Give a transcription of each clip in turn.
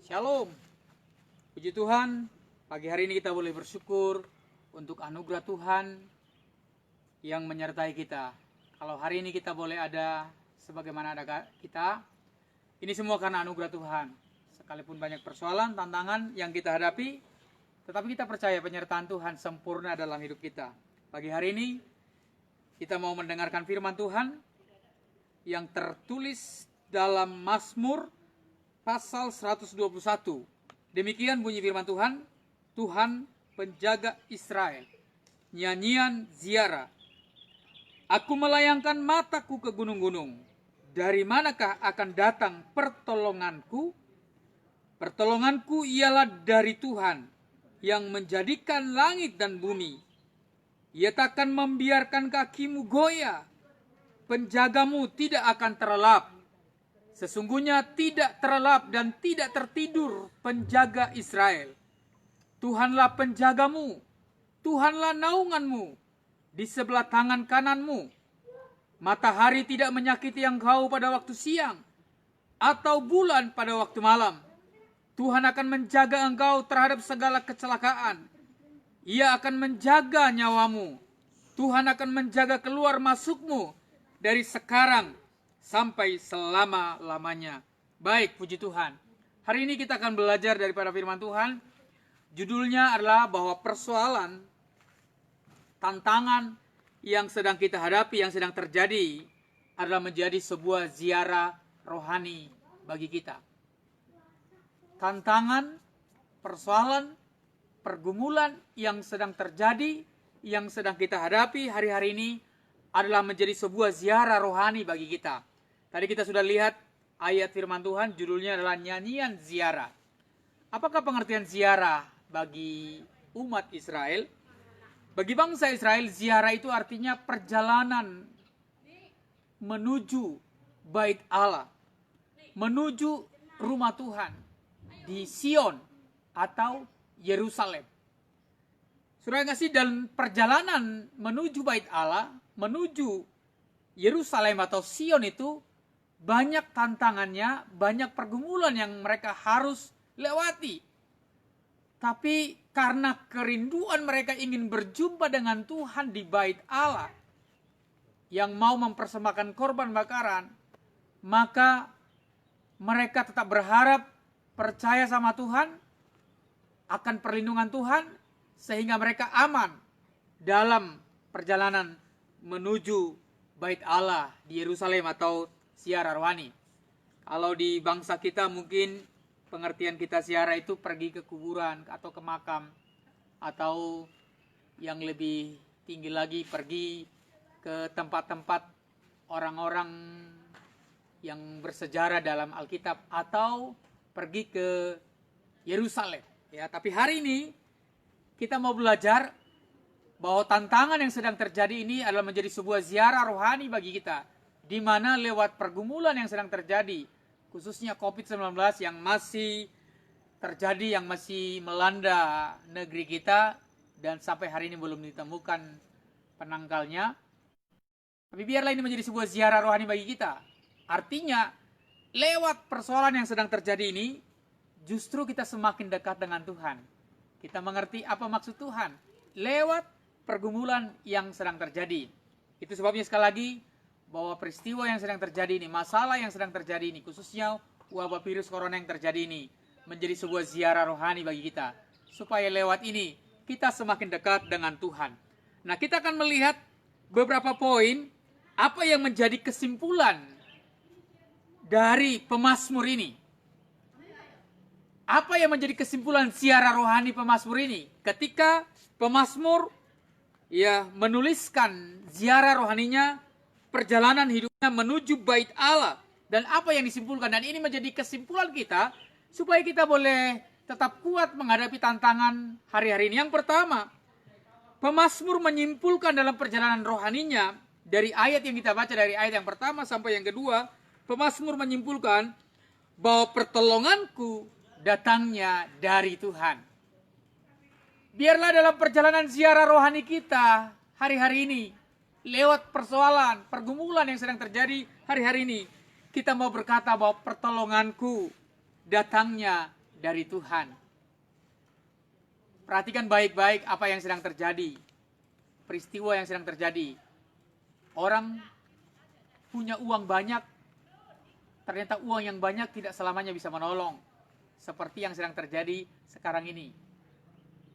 Shalom. Puji Tuhan, pagi hari ini kita boleh bersyukur untuk anugerah Tuhan yang menyertai kita. Kalau hari ini kita boleh ada sebagaimana ada kita, ini semua karena anugerah Tuhan. Sekalipun banyak persoalan, tantangan yang kita hadapi, tetapi kita percaya penyertaan Tuhan sempurna dalam hidup kita. Pagi hari ini kita mau mendengarkan firman Tuhan yang tertulis dalam Mazmur pasal 121. Demikian bunyi firman Tuhan, Tuhan penjaga Israel. Nyanyian ziarah. Aku melayangkan mataku ke gunung-gunung. Dari manakah akan datang pertolonganku? Pertolonganku ialah dari Tuhan yang menjadikan langit dan bumi. Ia takkan membiarkan kakimu goyah. Penjagamu tidak akan terlelap. Sesungguhnya tidak terlelap dan tidak tertidur penjaga Israel. Tuhanlah penjagamu, Tuhanlah naunganmu, di sebelah tangan kananmu. Matahari tidak menyakiti engkau pada waktu siang, atau bulan pada waktu malam. Tuhan akan menjaga engkau terhadap segala kecelakaan. Ia akan menjaga nyawamu. Tuhan akan menjaga keluar masukmu dari sekarang sampai selama-lamanya. Baik, puji Tuhan. Hari ini kita akan belajar daripada firman Tuhan. Judulnya adalah bahwa persoalan, tantangan yang sedang kita hadapi, yang sedang terjadi, adalah menjadi sebuah ziarah rohani bagi kita. Tantangan, persoalan, pergumulan yang sedang terjadi, yang sedang kita hadapi hari-hari ini, adalah menjadi sebuah ziarah rohani bagi kita. Tadi kita sudah lihat ayat firman Tuhan, judulnya adalah nyanyian ziarah. Apakah pengertian ziarah bagi umat Israel? Bagi bangsa Israel, ziarah itu artinya perjalanan menuju bait Allah, menuju rumah Tuhan di Sion atau Yerusalem. Saudara kasih, dalam perjalanan menuju bait Allah, menuju Yerusalem atau Sion itu banyak tantangannya, banyak pergumulan yang mereka harus lewati. Tapi karena kerinduan mereka ingin berjumpa dengan Tuhan di bait Allah yang mau mempersembahkan korban bakaran, maka mereka tetap berharap, percaya sama Tuhan, akan perlindungan Tuhan, sehingga mereka aman dalam perjalanan menuju bait Allah di Yerusalem atau ziarah rohani. Kalau di bangsa kita mungkin pengertian kita ziarah itu pergi ke kuburan atau ke makam, atau yang lebih tinggi lagi pergi ke tempat-tempat orang-orang yang bersejarah dalam Alkitab, atau pergi ke Yerusalem. Ya, tapi hari ini kita mau belajar bahwa tantangan yang sedang terjadi ini adalah menjadi sebuah ziarah rohani bagi kita, di mana lewat pergumulan yang sedang terjadi, khususnya COVID-19 yang masih terjadi, yang masih melanda negeri kita, dan sampai hari ini belum ditemukan penangkalnya. Tapi biarlah ini menjadi sebuah ziarah rohani bagi kita. Artinya, lewat persoalan yang sedang terjadi ini, justru kita semakin dekat dengan Tuhan. Kita mengerti apa maksud Tuhan lewat pergumulan yang sedang terjadi. Itu sebabnya sekali lagi, bahwa peristiwa yang sedang terjadi ini, masalah yang sedang terjadi ini, khususnya wabah virus corona yang terjadi ini, menjadi sebuah ziarah rohani bagi kita, supaya lewat ini kita semakin dekat dengan Tuhan. Nah, kita akan melihat beberapa poin apa yang menjadi kesimpulan dari pemazmur ini. Apa yang menjadi kesimpulan ziarah rohani pemazmur ini? Ketika pemazmur menuliskan ziarah rohaninya, perjalanan hidupnya menuju bait Allah, dan apa yang disimpulkan, dan ini menjadi kesimpulan kita supaya kita boleh tetap kuat menghadapi tantangan hari-hari ini. Yang pertama, pemazmur menyimpulkan dalam perjalanan rohaninya dari ayat yang kita baca, dari ayat yang pertama sampai yang kedua, pemazmur menyimpulkan bahwa pertolonganku datangnya dari Tuhan. Biarlah dalam perjalanan ziarah rohani kita hari-hari ini, lewat persoalan, pergumulan yang sedang terjadi hari-hari ini, kita mau berkata bahwa pertolonganku datangnya dari Tuhan. Perhatikan baik-baik apa yang sedang terjadi. Peristiwa yang sedang terjadi. Orang punya uang banyak, ternyata uang yang banyak tidak selamanya bisa menolong. Seperti yang sedang terjadi sekarang ini.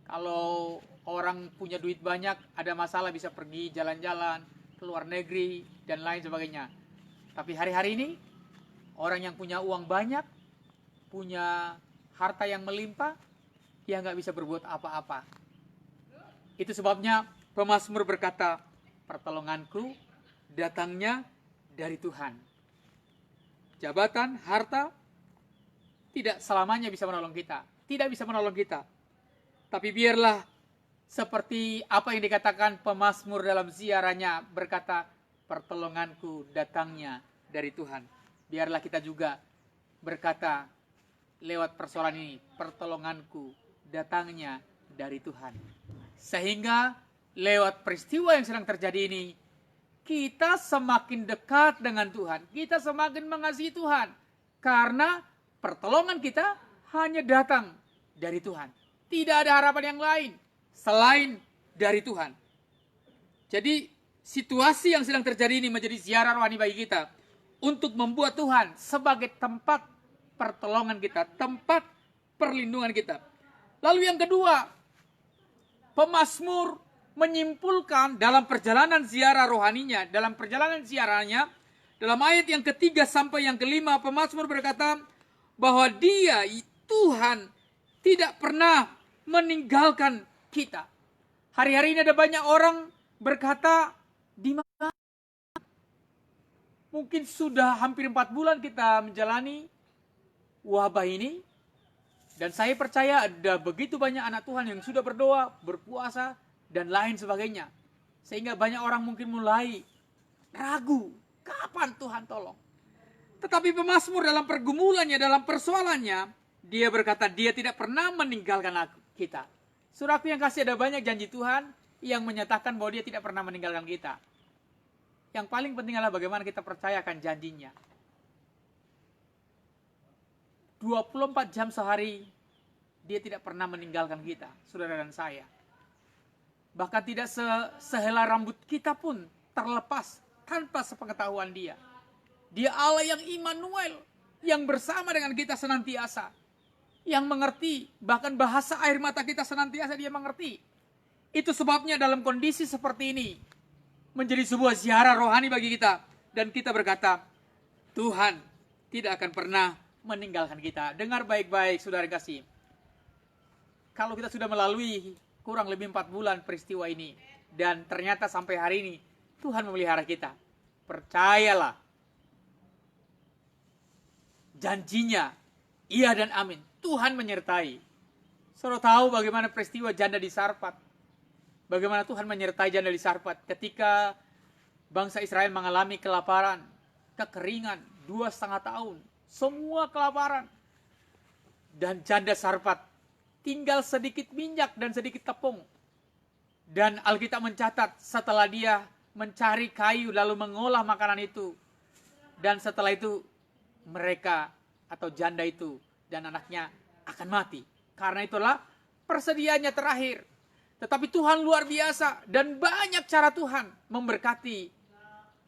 Kalau orang punya duit banyak, ada masalah bisa pergi jalan-jalan, ke luar negeri, dan lain sebagainya. Tapi hari-hari ini, orang yang punya uang banyak, punya harta yang melimpah, dia nggak bisa berbuat apa-apa. Itu sebabnya pemazmur berkata, pertolonganku datangnya dari Tuhan. Jabatan, harta, tidak selamanya bisa menolong kita. Tidak bisa menolong kita. Tapi biarlah seperti apa yang dikatakan pemazmur dalam ziarahnya, berkata, pertolonganku datangnya dari Tuhan. Biarlah kita juga berkata lewat persoalan ini, pertolonganku datangnya dari Tuhan. Sehingga lewat peristiwa yang sedang terjadi ini, kita semakin dekat dengan Tuhan. Kita semakin mengasihi Tuhan. Karena pertolongan kita hanya datang dari Tuhan. Tidak ada harapan yang lain selain dari Tuhan. Jadi situasi yang sedang terjadi ini menjadi ziarah rohani bagi kita. Untuk membuat Tuhan sebagai tempat pertolongan kita. Tempat perlindungan kita. Lalu yang kedua, pemazmur menyimpulkan dalam perjalanan ziarah rohaninya, dalam perjalanan ziarahnya, dalam ayat yang ketiga sampai yang kelima, pemazmur berkata bahwa dia, Tuhan, tidak pernah meninggalkan kita. Hari-hari ini ada banyak orang berkata, di mana? Mungkin sudah hampir 4 bulan kita menjalani wabah ini, dan saya percaya ada begitu banyak anak Tuhan yang sudah berdoa, berpuasa, dan lain sebagainya. Sehingga banyak orang mungkin mulai ragu, kapan Tuhan tolong? Tetapi pemazmur dalam pergumulannya, dalam persoalannya, dia berkata dia tidak pernah meninggalkan kita. Saudaraku yang kasih, ada banyak janji Tuhan yang menyatakan bahwa dia tidak pernah meninggalkan kita. Yang paling penting adalah bagaimana kita percayakan janjinya. 24 jam sehari, dia tidak pernah meninggalkan kita, saudara dan saya. Bahkan tidak sehelai rambut kita pun terlepas tanpa sepengetahuan dia. Dia Allah yang Immanuel, yang bersama dengan kita senantiasa. Yang mengerti, bahkan bahasa air mata kita senantiasa dia mengerti. Itu sebabnya dalam kondisi seperti ini, menjadi sebuah ziarah rohani bagi kita. Dan kita berkata, Tuhan tidak akan pernah meninggalkan kita. Dengar baik-baik saudara kasih. Kalau kita sudah melalui kurang lebih 4 bulan peristiwa ini, dan ternyata sampai hari ini Tuhan memelihara kita, percayalah, janjinya iya dan amin. Tuhan menyertai. Saudara tahu bagaimana peristiwa janda di Sarfat, bagaimana Tuhan menyertai janda di Sarfat ketika bangsa Israel mengalami kelaparan, kekeringan 2,5 tahun, semua kelaparan. Dan janda Sarfat tinggal sedikit minyak dan sedikit tepung. Dan Alkitab mencatat setelah dia mencari kayu lalu mengolah makanan itu. Dan setelah itu mereka atau janda itu dan anaknya akan mati. Karena itulah persediaannya terakhir. Tetapi Tuhan luar biasa dan banyak cara Tuhan memberkati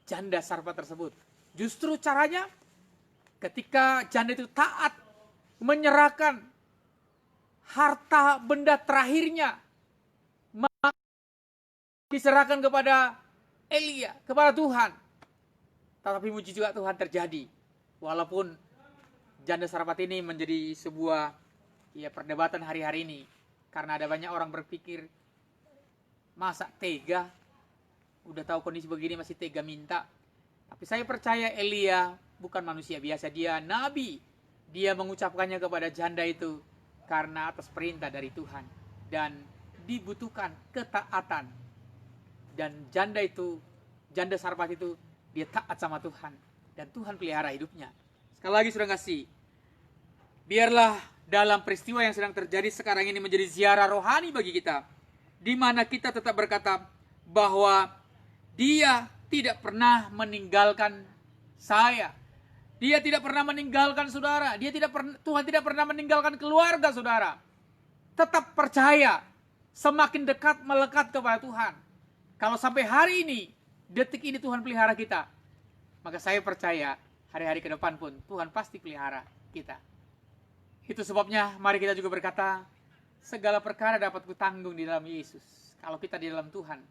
janda Sarfat tersebut. Justru caranya ketika janda itu taat menyerahkan harta benda terakhirnya diserahkan kepada Elia, kepada Tuhan. Tetapi mujizat Tuhan terjadi. Walaupun janda Sarfat ini menjadi sebuah perdebatan hari-hari ini. Karena ada banyak orang berpikir, masa tega? Udah tahu kondisi begini masih tega minta. Tapi saya percaya Elia bukan manusia biasa, dia nabi. Dia mengucapkannya kepada janda itu karena atas perintah dari Tuhan. Dan dibutuhkan ketaatan. Dan janda Sarfat itu, dia taat sama Tuhan. Dan Tuhan pelihara hidupnya. Sekali lagi sudah kasih, biarlah dalam peristiwa yang sedang terjadi sekarang ini menjadi ziarah rohani bagi kita. Di mana kita tetap berkata bahwa dia tidak pernah meninggalkan saya. Dia tidak pernah meninggalkan saudara. Tuhan tidak pernah meninggalkan keluarga saudara. Tetap percaya, semakin dekat melekat kepada Tuhan. Kalau sampai hari ini, detik ini Tuhan pelihara kita, maka saya percaya hari-hari ke depan pun Tuhan pasti pelihara kita. Itu sebabnya mari kita juga berkata, segala perkara dapat kutanggung di dalam Yesus. Kalau kita di dalam Tuhan,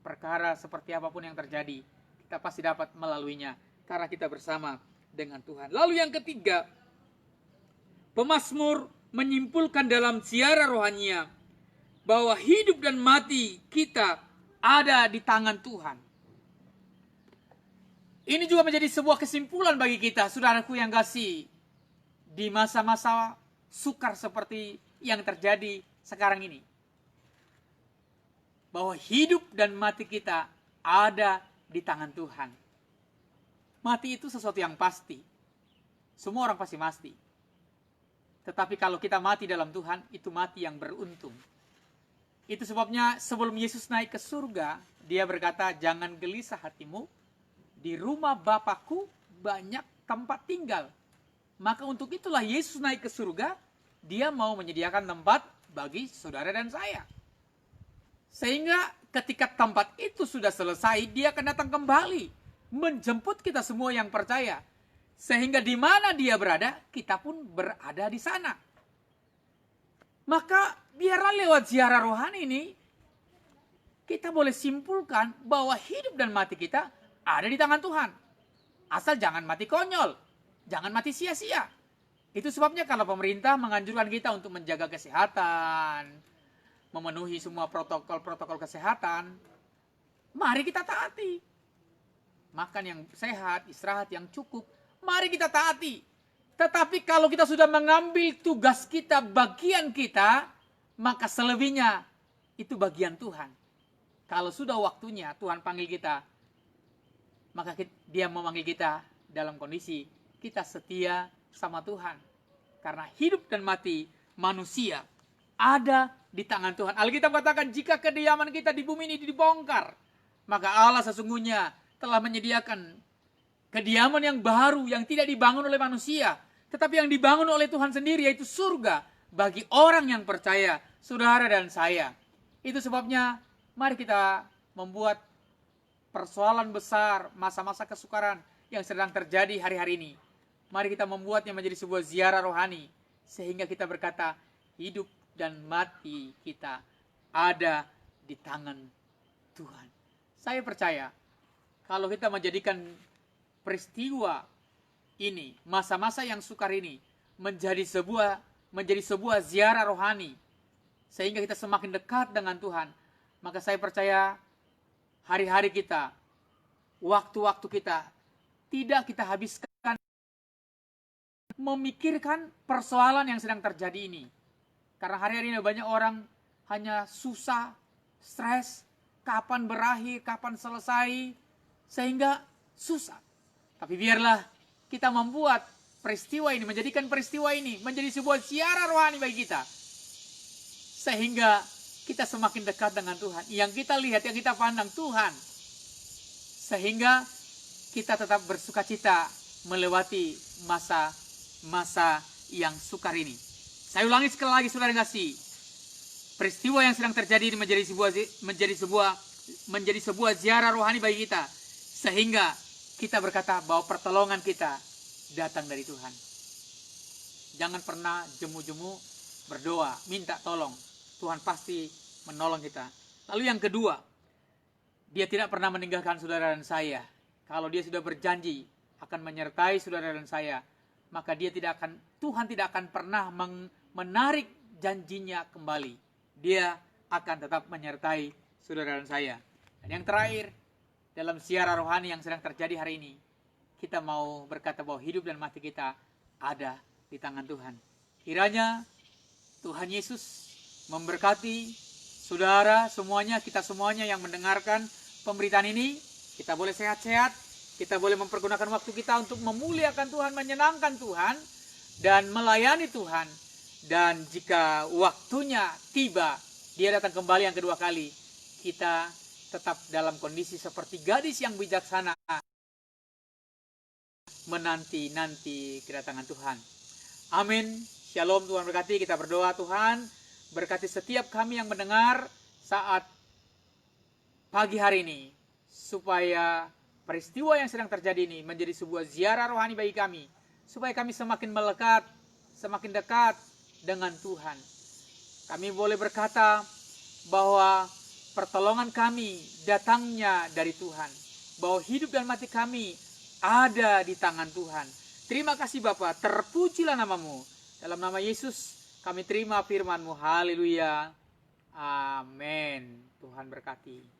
perkara seperti apapun yang terjadi, kita pasti dapat melaluinya karena kita bersama dengan Tuhan. Lalu yang ketiga, pemazmur menyimpulkan dalam ziarah rohania bahwa hidup dan mati kita ada di tangan Tuhan. Ini juga menjadi sebuah kesimpulan bagi kita, saudaraku yang kasih, di masa-masa sukar seperti yang terjadi sekarang ini. Bahwa hidup dan mati kita ada di tangan Tuhan. Mati itu sesuatu yang pasti. Semua orang pasti mati. Tetapi kalau kita mati dalam Tuhan, itu mati yang beruntung. Itu sebabnya sebelum Yesus naik ke surga, dia berkata, jangan gelisah hatimu, di rumah Bapakku banyak tempat tinggal. Maka untuk itulah Yesus naik ke surga, dia mau menyediakan tempat bagi saudara dan saya. Sehingga ketika tempat itu sudah selesai, dia akan datang kembali menjemput kita semua yang percaya. Sehingga di mana dia berada, kita pun berada di sana. Maka biarlah lewat ziarah rohani ini, kita boleh simpulkan bahwa hidup dan mati kita ada di tangan Tuhan. Asal jangan mati konyol, jangan mati sia-sia. Itu sebabnya kalau pemerintah menganjurkan kita untuk menjaga kesehatan, memenuhi semua protokol-protokol kesehatan, mari kita taati. Makan yang sehat, istirahat yang cukup, mari kita taati. Tetapi kalau kita sudah mengambil tugas kita, bagian kita, maka selebihnya itu bagian Tuhan. Kalau sudah waktunya Tuhan panggil kita, maka dia memanggil kita dalam kondisi kita setia sama Tuhan. Karena hidup dan mati manusia ada di tangan Tuhan. Alkitab katakan, jika kediaman kita di bumi ini dibongkar, maka Allah sesungguhnya telah menyediakan kediaman yang baru yang tidak dibangun oleh manusia, tetapi yang dibangun oleh Tuhan sendiri, yaitu surga bagi orang yang percaya, saudara dan saya. Itu sebabnya mari kita membuat persoalan besar masa-masa kesukaran yang sedang terjadi hari-hari ini. Mari kita membuatnya menjadi sebuah ziarah rohani, sehingga kita berkata, hidup dan mati kita ada di tangan Tuhan. Saya percaya, kalau kita menjadikan peristiwa ini, masa-masa yang sukar ini, menjadi sebuah ziarah rohani, sehingga kita semakin dekat dengan Tuhan, maka saya percaya hari-hari kita, waktu-waktu kita, tidak kita habiskan memikirkan persoalan yang sedang terjadi ini. Karena hari-hari ini banyak orang hanya susah, stres, kapan berakhir, kapan selesai, sehingga susah. Tapi biarlah kita membuat peristiwa ini, menjadikan peristiwa ini menjadi sebuah ziarah rohani bagi kita. Sehingga kita semakin dekat dengan Tuhan. Yang kita lihat, yang kita pandang Tuhan. Sehingga kita tetap bersukacita melewati masa-masa yang sukar ini. Saya ulangi sekali lagi, saudara kasih. Peristiwa yang sedang terjadi ini menjadi sebuah ziarah rohani bagi kita. Sehingga kita berkata bahwa pertolongan kita datang dari Tuhan. Jangan pernah jemu-jemu berdoa, minta tolong. Tuhan pasti menolong kita. Lalu yang kedua, dia tidak pernah meninggalkan saudara dan saya. Kalau dia sudah berjanji akan menyertai saudara dan saya, maka Tuhan tidak akan pernah menarik janjinya kembali. Dia akan tetap menyertai saudara dan saya. Dan yang terakhir, dalam ziarah rohani yang sedang terjadi hari ini, kita mau berkata bahwa hidup dan mati kita ada di tangan Tuhan. Kiranya Tuhan Yesus memberkati saudara semuanya, kita semuanya yang mendengarkan pemberitaan ini. Kita boleh sehat-sehat, kita boleh mempergunakan waktu kita untuk memuliakan Tuhan, menyenangkan Tuhan, dan melayani Tuhan. Dan jika waktunya tiba, dia datang kembali yang kedua kali, kita tetap dalam kondisi seperti gadis yang bijaksana menanti-nanti kedatangan Tuhan. Amin. Shalom, Tuhan berkati. Kita berdoa, Tuhan berkati setiap kami yang mendengar saat pagi hari ini, supaya peristiwa yang sedang terjadi ini menjadi sebuah ziarah rohani bagi kami, supaya kami semakin melekat, semakin dekat dengan Tuhan. Kami boleh berkata bahwa pertolongan kami datangnya dari Tuhan, bahwa hidup dan mati kami ada di tangan Tuhan. Terima kasih Bapa, terpujilah namamu. Dalam nama Yesus kami terima firman-Mu. Haleluya. Amin. Tuhan berkati.